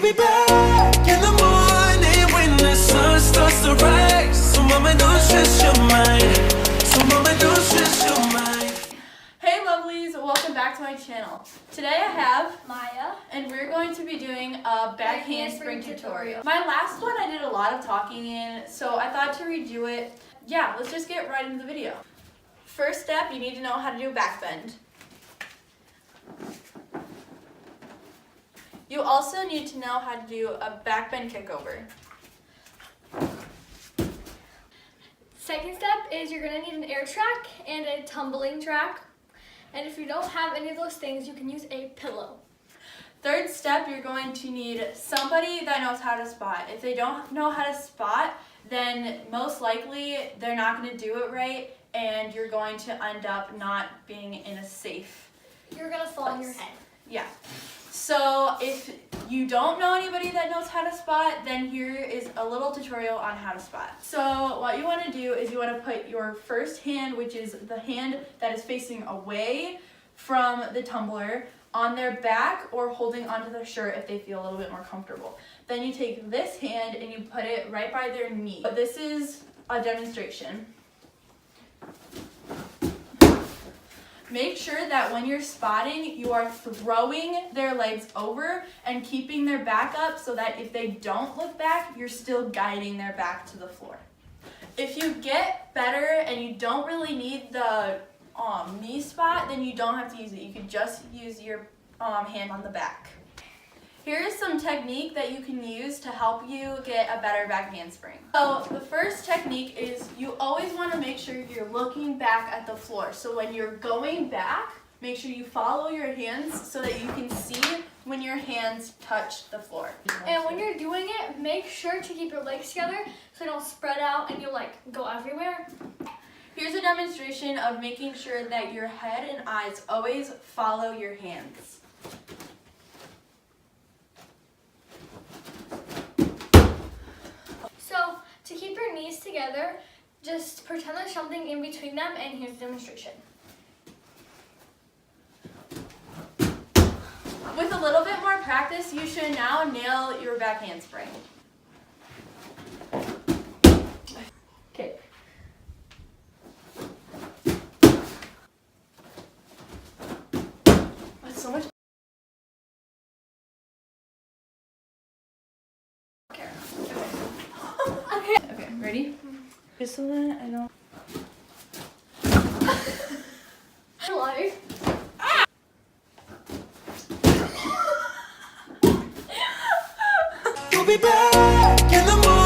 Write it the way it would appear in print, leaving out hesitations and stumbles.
be back in the morning when the sun starts to rise. So mama, don't stress your mind. So mama, don't stress your mind. Hey lovelies, welcome back to my channel. Today I have Maya, and we're going to be doing a back handspring tutorial. My last one I did a lot of talking in, so I thought to redo it. Yeah, let's just get right into the video. First step, you need to know how to do a back bend. You also need to know how to do a back bend kickover. second step is you're going to need an air track and a tumbling track. And if you don't have any of those things, you can use a pillow. Third step, you're going to need somebody that knows how to spot. If they don't know how to spot, then most likely they're not going to do it right and you're going to end up not being in a safe You're going to fall on your head. Yeah. So if you don't know anybody that knows how to spot, then here is a little tutorial on how to spot. So what you want to do is you want to put your first hand, which is the hand that is facing away from the tumbler, on their back or holding onto their shirt if they feel a little bit more comfortable. Then you take this hand and you put it right by their knee. But this is a demonstration. Make sure that when you're spotting, you are throwing their legs over and keeping their back up so that if they don't look back, you're still guiding their back to the floor. If you get better and you don't really need the knee spot, then you don't have to use it. You could just use your hand on the back. Here is some technique that you can use to help you get a better back handspring. So the first technique is you always want to make sure you're looking back at the floor. So when you're going back, make sure you follow your hands so that you can see when your hands touch the floor. And when you're doing it, make sure to keep your legs together so they don't spread out and you go everywhere. Here's a demonstration of making sure that your head and eyes always follow your hands. So to keep your knees together, just pretend there's something in between them, and here's the demonstration. With a little bit more practice, you should now nail your back handspring. Okay. That's so much. Okay, ready? Just so that I don't. Hello. You'll be back in the morning.